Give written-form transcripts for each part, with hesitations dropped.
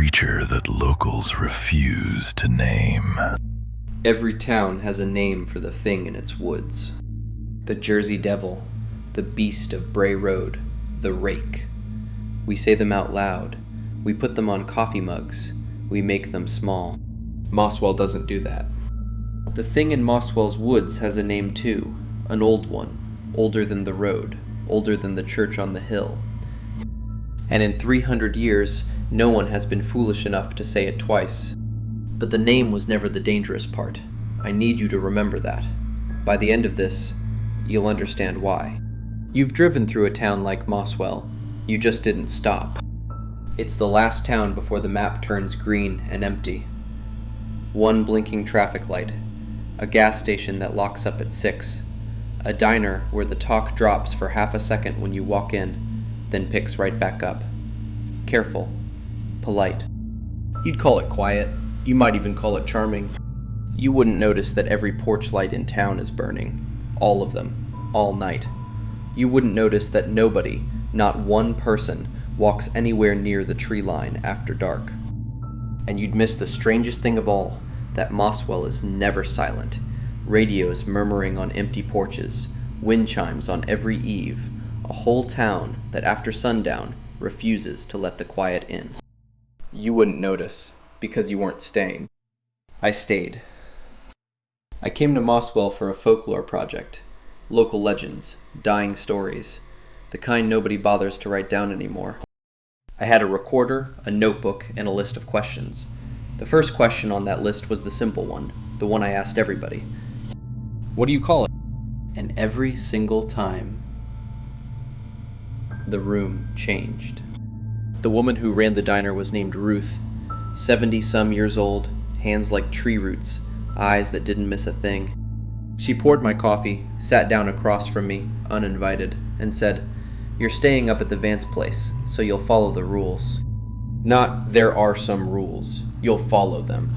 creature that locals refuse to name. Every town has a name for the thing in its woods. The Jersey Devil, the Beast of Bray Road, the Rake. We say them out loud. We put them on coffee mugs. We make them small. Mosswell doesn't do that. The thing in Mosswell's woods has a name too, an old one, older than the road, older than the church on the hill. And in 300 years, no one has been foolish enough to say it twice. But the name was never the dangerous part. I need you to remember that. By the end of this, you'll understand why. You've driven through a town like Mosswell. You just didn't stop. It's the last town before the map turns green and empty. One blinking traffic light. A gas station that locks up at 6. A diner where the talk drops for half a second when you walk in, then picks right back up. Careful. Polite. You'd call it quiet. You might even call it charming. You wouldn't notice that every porch light in town is burning. All of them. All night. You wouldn't notice that nobody, not one person, walks anywhere near the tree line after dark. And you'd miss the strangest thing of all, that Mosswell is never silent. Radios murmuring on empty porches, wind chimes on every eave, a whole town that after sundown refuses to let the quiet in. You wouldn't notice, because you weren't staying. I stayed. I came to Mosswell for a folklore project. Local legends, dying stories, the kind nobody bothers to write down anymore. I had a recorder, a notebook, and a list of questions. The first question on that list was the simple one, the one I asked everybody. What do you call it? And every single time, the room changed. The woman who ran the diner was named Ruth, 70-some years old, hands like tree roots, eyes that didn't miss a thing. She poured my coffee, sat down across from me, uninvited, and said, "You're staying up at the Vance place, so you'll follow the rules. Not, there are some rules. You'll follow them."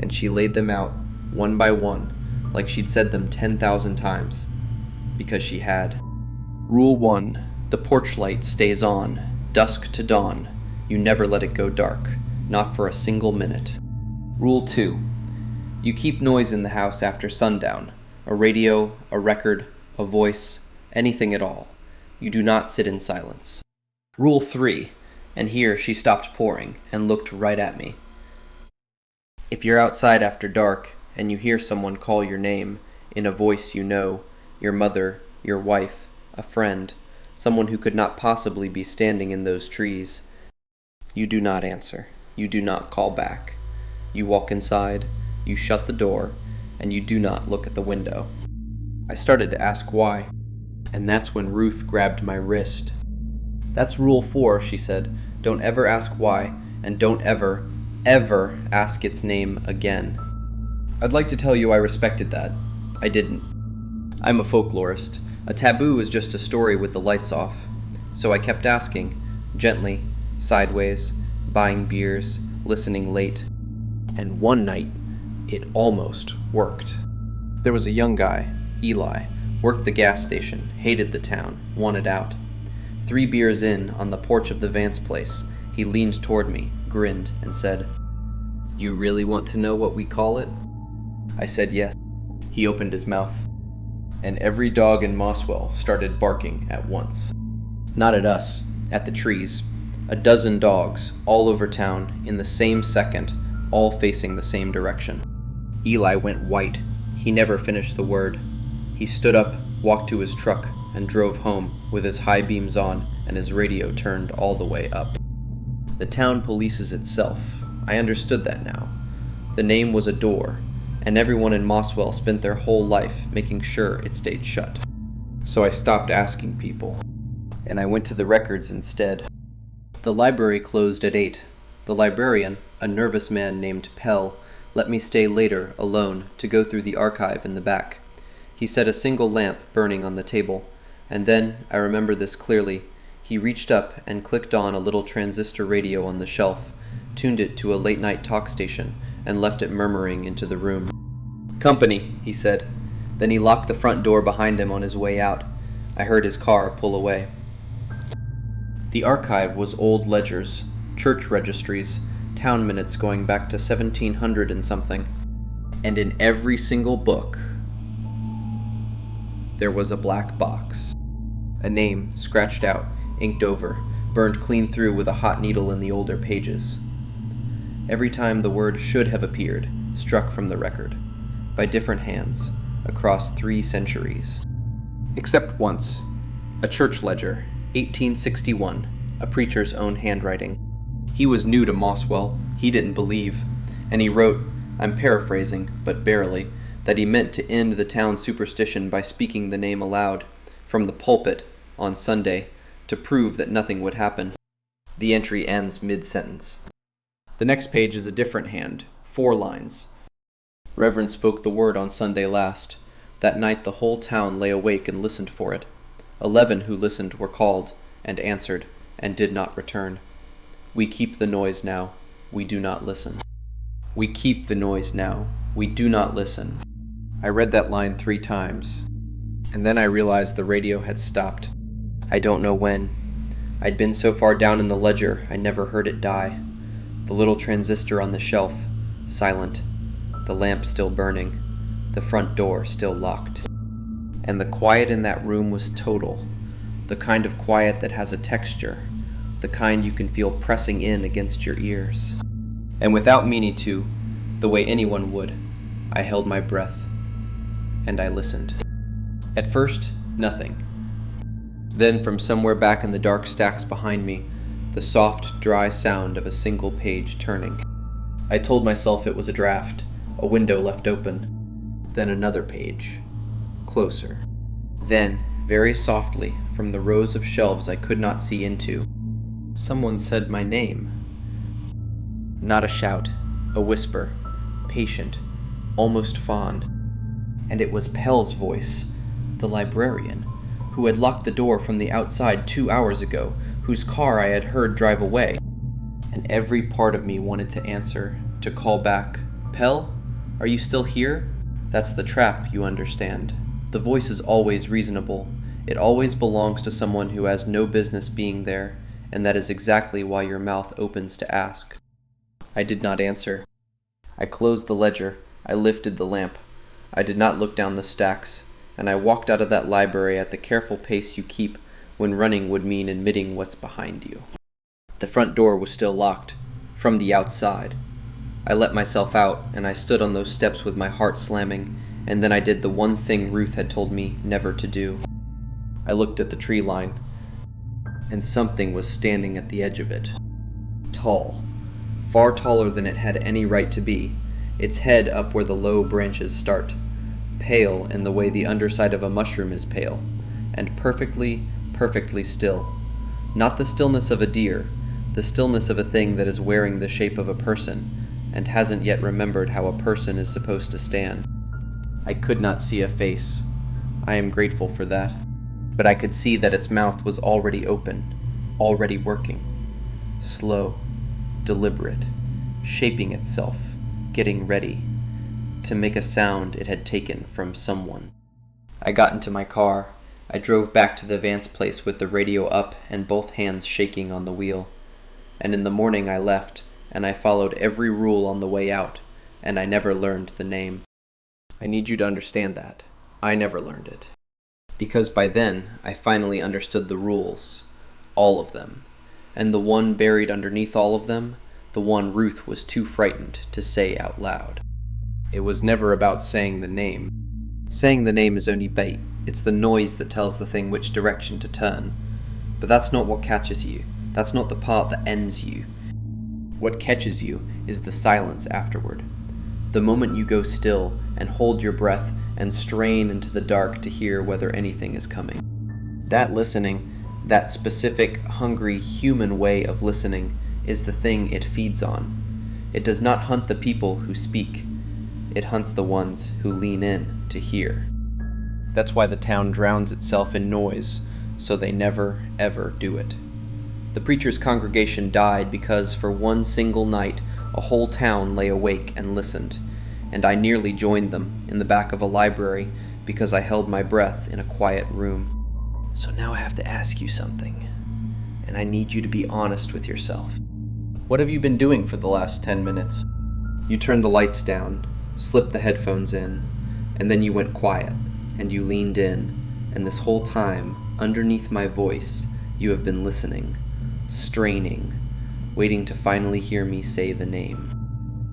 And she laid them out, one by one, like she'd said them 10,000 times. Because she had. Rule 1. The porch light stays on, dusk to dawn. You never let it go dark, not for a single minute. Rule 2. You keep noise in the house after sundown. A radio, a record, a voice, anything at all. You do not sit in silence. Rule 3. And here she stopped pouring and looked right at me. If you're outside after dark and you hear someone call your name in a voice you know, your mother, your wife, a friend, someone who could not possibly be standing in those trees, you do not answer. You do not call back. You walk inside, you shut the door, and you do not look at the window. I started to ask why, and that's when Ruth grabbed my wrist. "That's rule 4, she said. Don't ever ask why, and don't ever, ever ask its name again." I'd like to tell you I respected that. I didn't. I'm a folklorist. A taboo is just a story with the lights off. So I kept asking, gently, sideways, buying beers, listening late. And one night, it almost worked. There was a young guy, Eli, worked the gas station, hated the town, wanted out. 3 beers in, on the porch of the Vance place, he leaned toward me, grinned, and said, "You really want to know what we call it?" I said yes. He opened his mouth, and every dog in Mosswell started barking at once. Not at us, at the trees. A dozen dogs, all over town, in the same second, all facing the same direction. Eli went white. He never finished the word. He stood up, walked to his truck, and drove home with his high beams on and his radio turned all the way up. The town polices itself. I understood that now. The name was a door, and everyone in Mosswell spent their whole life making sure it stayed shut. So I stopped asking people, and I went to the records instead. The library closed at 8. The librarian, a nervous man named Pell, let me stay later, alone, to go through the archive in the back. He set a single lamp burning on the table, and then, I remember this clearly, he reached up and clicked on a little transistor radio on the shelf, tuned it to a late-night talk station, and left it murmuring into the room. "Company," he said. Then he locked the front door behind him on his way out. I heard his car pull away. The archive was old ledgers, church registries, town minutes going back to 1700 and something. And in every single book, there was a black box. A name scratched out, inked over, burned clean through with a hot needle in the older pages. Every time the word should have appeared, struck from the record, by different hands, across 3 centuries. Except once, a church ledger, 1861, a preacher's own handwriting. He was new to Mosswell, he didn't believe, and he wrote, I'm paraphrasing, but barely, that he meant to end the town's superstition by speaking the name aloud, from the pulpit, on Sunday, to prove that nothing would happen. The entry ends mid-sentence. The next page is a different hand, 4 lines. Reverend spoke the word on Sunday last. That night the whole town lay awake and listened for it. 11 who listened were called, and answered, and did not return. We keep the noise now, we do not listen. We keep the noise now, we do not listen. I read that line 3 times, and then I realized the radio had stopped. I don't know when. I'd been so far down in the ledger, I never heard it die. The little transistor on the shelf, silent. The lamp still burning. The front door still locked. And the quiet in that room was total. The kind of quiet that has a texture. The kind you can feel pressing in against your ears. And without meaning to, the way anyone would, I held my breath. And I listened. At first, nothing. Then from somewhere back in the dark stacks behind me, the soft, dry sound of a single page turning. I told myself it was a draft, a window left open. Then another page. Closer. Then, very softly, from the rows of shelves I could not see into, someone said my name. Not a shout, a whisper, patient, almost fond. And it was Pell's voice, the librarian, who had locked the door from the outside 2 hours ago, whose car I had heard drive away. And every part of me wanted to answer, to call back, Pell, are you still here? That's the trap, you understand. The voice is always reasonable. It always belongs to someone who has no business being there, and that is exactly why your mouth opens to ask. I did not answer. I closed the ledger. I lifted the lamp. I did not look down the stacks, and I walked out of that library at the careful pace you keep when running would mean admitting what's behind you. The front door was still locked, from the outside. I let myself out, and I stood on those steps with my heart slamming, and then I did the one thing Ruth had told me never to do. I looked at the tree line, and something was standing at the edge of it. Tall, far taller than it had any right to be, its head up where the low branches start, pale in the way the underside of a mushroom is pale, and perfectly still. Not the stillness of a deer, the stillness of a thing that is wearing the shape of a person, and hasn't yet remembered how a person is supposed to stand. I could not see a face. I am grateful for that. But I could see that its mouth was already open, already working. Slow, deliberate, shaping itself, getting ready, to make a sound it had taken from someone. I got into my car. I drove back to the Vance place with the radio up and both hands shaking on the wheel. And in the morning I left, and I followed every rule on the way out, and I never learned the name. I need you to understand that. I never learned it. Because by then, I finally understood the rules. All of them. And the one buried underneath all of them, the one Ruth was too frightened to say out loud. It was never about saying the name. Saying the name is only bait. It's the noise that tells the thing which direction to turn. But that's not what catches you. That's not the part that ends you. What catches you is the silence afterward. The moment you go still and hold your breath and strain into the dark to hear whether anything is coming. That listening, that specific, hungry, human way of listening, is the thing it feeds on. It does not hunt the people who speak. It hunts the ones who lean in to hear. That's why the town drowns itself in noise, so they never, ever do it. The preacher's congregation died because for one single night a whole town lay awake and listened, and I nearly joined them in the back of a library because I held my breath in a quiet room. So now I have to ask you something, and I need you to be honest with yourself. What have you been doing for the last 10 minutes? You turned the lights down, slipped the headphones in, and then you went quiet, and you leaned in, and this whole time, underneath my voice, you have been listening, straining, waiting to finally hear me say the name.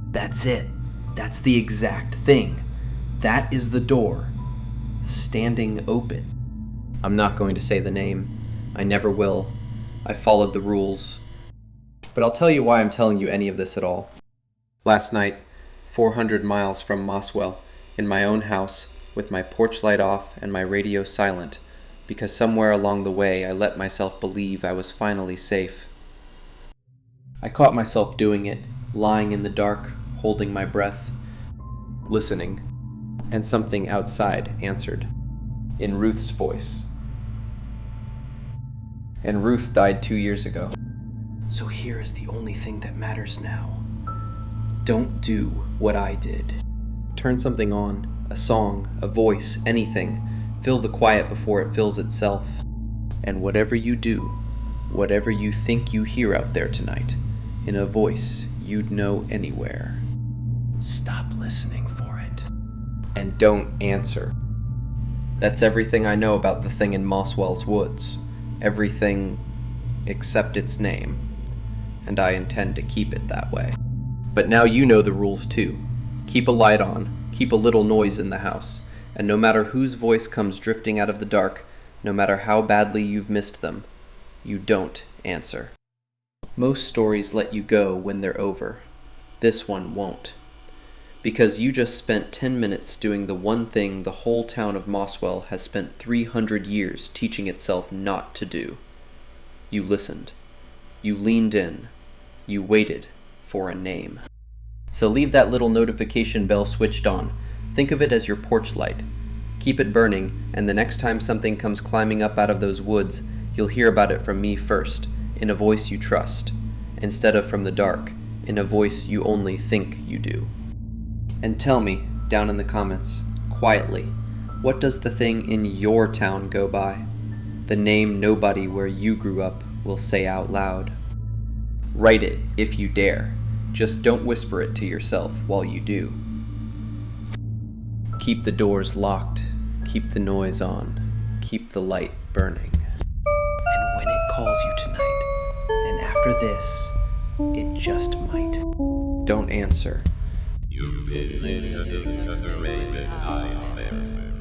That's it. That's the exact thing. That is the door, standing open. I'm not going to say the name. I never will. I followed the rules. But I'll tell you why I'm telling you any of this at all. Last night, 400 miles from Mosswell, in my own house, with my porch light off and my radio silent, because somewhere along the way I let myself believe I was finally safe. I caught myself doing it, lying in the dark, holding my breath, listening, and something outside answered, in Ruth's voice. And Ruth died 2 years ago. So here is the only thing that matters now. Don't do what I did. Turn something on, a song, a voice, anything. Fill the quiet before it fills itself. And whatever you do, whatever you think you hear out there tonight, in a voice you'd know anywhere, stop listening for it. And don't answer. That's everything I know about the thing in Mosswell's woods. Everything except its name. And I intend to keep it that way. But now you know the rules too. Keep a light on, keep a little noise in the house, and no matter whose voice comes drifting out of the dark, no matter how badly you've missed them, you don't answer. Most stories let you go when they're over. This one won't. Because you just spent 10 minutes doing the one thing the whole town of Mosswell has spent 300 years teaching itself not to do. You listened. You leaned in. You waited for a name. So leave that little notification bell switched on. Think of it as your porch light. Keep it burning, and the next time something comes climbing up out of those woods, you'll hear about it from me first, in a voice you trust, instead of from the dark, in a voice you only think you do. And tell me, down in the comments, quietly, what does the thing in your town go by? The name nobody where you grew up will say out loud. Write it if you dare. Just don't whisper it to yourself while you do. Keep the doors locked. Keep the noise on. Keep the light burning. And when it calls you tonight, and after this, it just might. Don't answer. You've been listening to the Raven Nightmare.